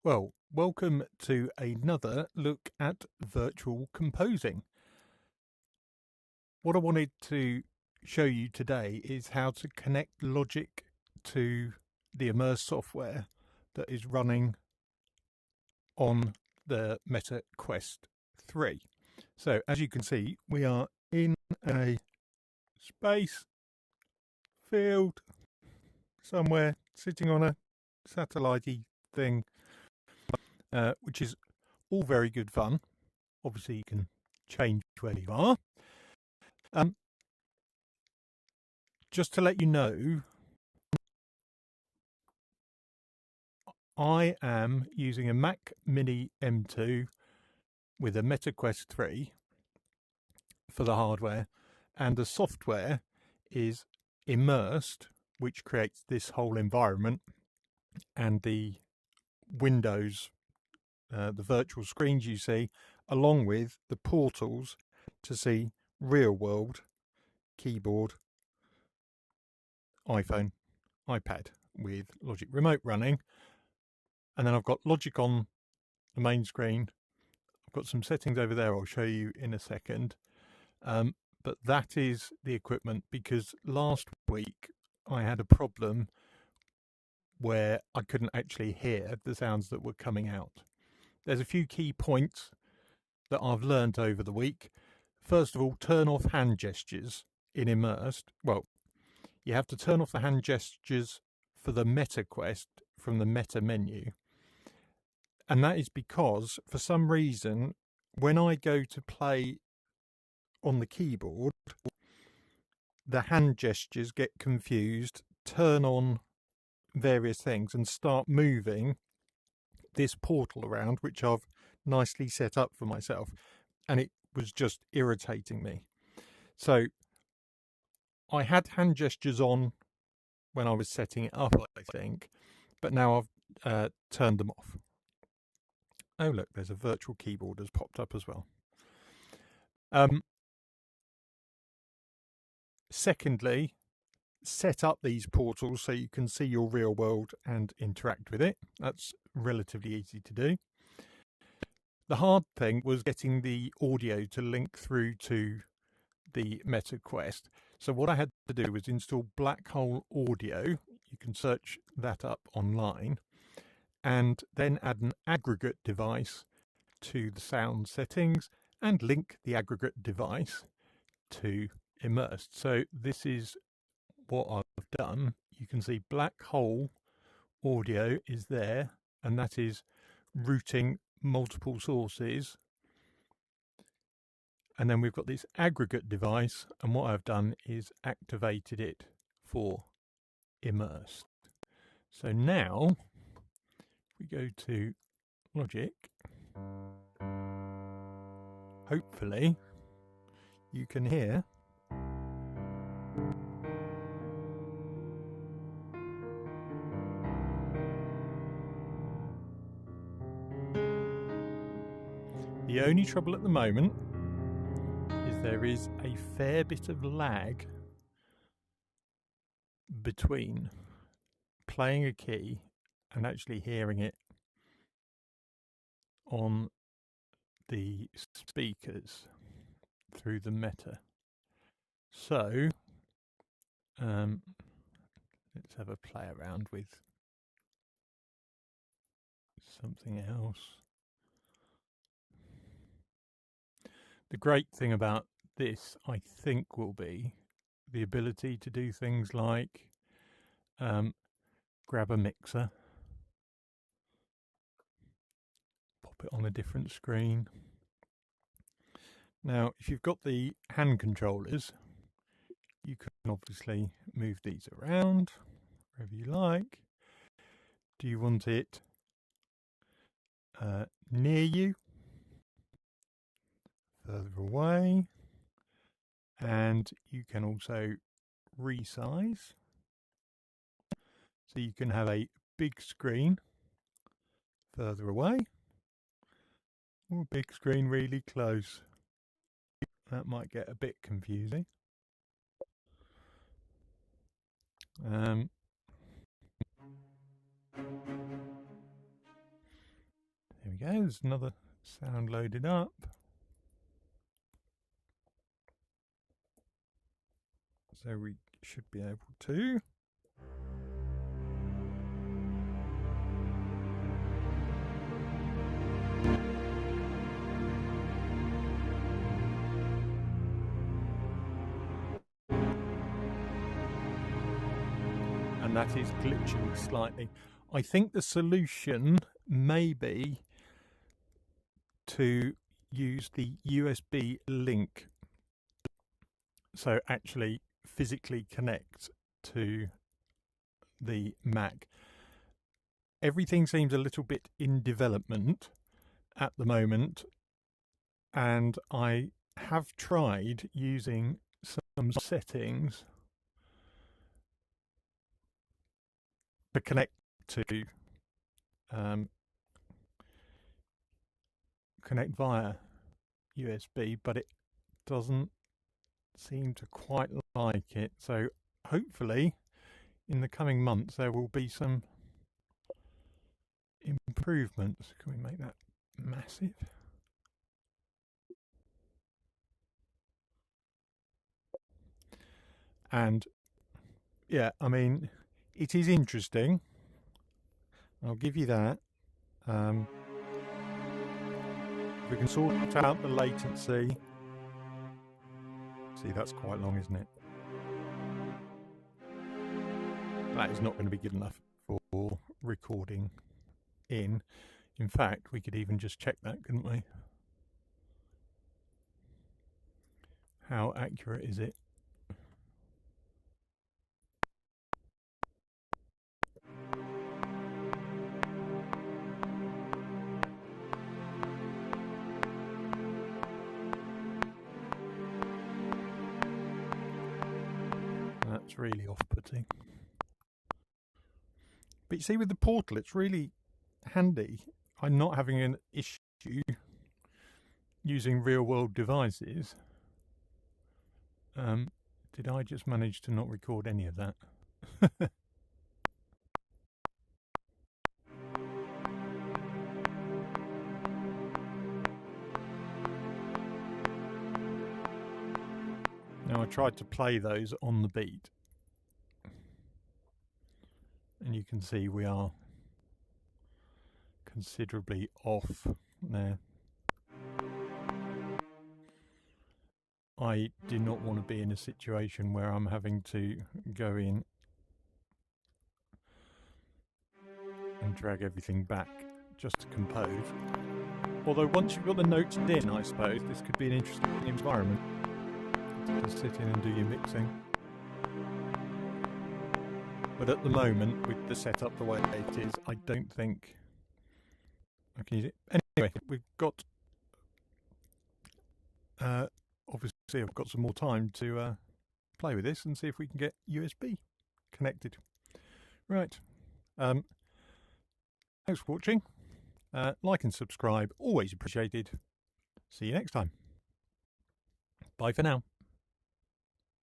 Well, welcome to another look at virtual composing. What I wanted to show you today is how to connect Logic to the Immersed software that is running on the Meta Quest 3. So as you can see, we are in a space field somewhere, sitting on a satellite-y thing, which is all very good fun. Obviously, you can change where you are. Just to let you know, I am using a Mac Mini M2 with a Meta Quest 3 for the hardware, and the software is Immersed, which creates this whole environment, and the windows, the virtual screens you see, along with the portals to see real world keyboard, iPhone, iPad with Logic Remote running. And then I've got Logic on the main screen. I've got some settings over there I'll show you in a second. But that is the equipment, because last week I had a problem where I couldn't actually hear the sounds that were coming out. There's a few key points that I've learned over the week. First of all, turn off hand gestures in Immersed. Well, you have to turn off the hand gestures for the Meta Quest from the Meta menu. And that is because, for some reason, when I go to play on the keyboard, the hand gestures get confused, turn on various things, and start moving this portal around, which I've nicely set up for myself. And it was just irritating me. So I had hand gestures on when I was setting it up, I think, but now I've turned them off. Oh, look, there's a virtual keyboard has popped up as well. Secondly, set up these portals so you can see your real world and interact with it. That's relatively easy to do. The hard thing was getting the audio to link through to the Meta Quest. So what I had to do was install Black Hole Audio. You can search that up online, and then add an aggregate device to the sound settings and link the aggregate device to Immersed. So this is what I've done. You can see Black Hole Audio is there, and that is routing multiple sources. And then we've got this aggregate device, and what I've done is activated it for Immersed. So now, if we go to Logic, hopefully you can hear the only trouble at the moment is there is a fair bit of lag between playing a key and actually hearing it on the speakers through the Meta. So let's have a play around with something else. The great thing about this, I think, will be the ability to do things like grab a mixer, pop it on a different screen. Now, if you've got the hand controllers, you can obviously move these around wherever you like. Do you want it near you, further away? And you can also resize. So you can have a big screen further away, or a big screen really close. That might get a bit confusing. we go, there's another sound loaded up. So we should be able to. And that is glitching slightly. I think the solution may be to use the USB link. So actually physically connect to the Mac. Everything seems a little bit in development at the moment, and I have tried using some settings to connect to connect via USB, but it doesn't seem to quite like it. So hopefully in the coming months there will be some improvements. Can we make that massive? And yeah, I mean, it is interesting. I'll give you that. We can sort out the latency. See, that's quite long, isn't it? That is not going to be good enough for recording in. In fact, we could even just check that, couldn't we? How accurate is it? That's really off-putting. But you see, with the portal, it's really handy. I'm not having an issue using real-world devices. Did I just manage to not record any of that? Now I tried to play those on the beat, and you can see we are considerably off there. I do not want to be in a situation where I'm having to go in and drag everything back just to compose. Although once you've got the notes in, I suppose this could be an interesting environment to sit in and do your mixing. But at the moment, with the setup the way it is, I don't think I can use it. Anyway, we've got obviously I've got some more time to play with this and see if we can get USB connected. Right. Thanks for watching. Like and subscribe, always appreciated. See you next time. Bye for now.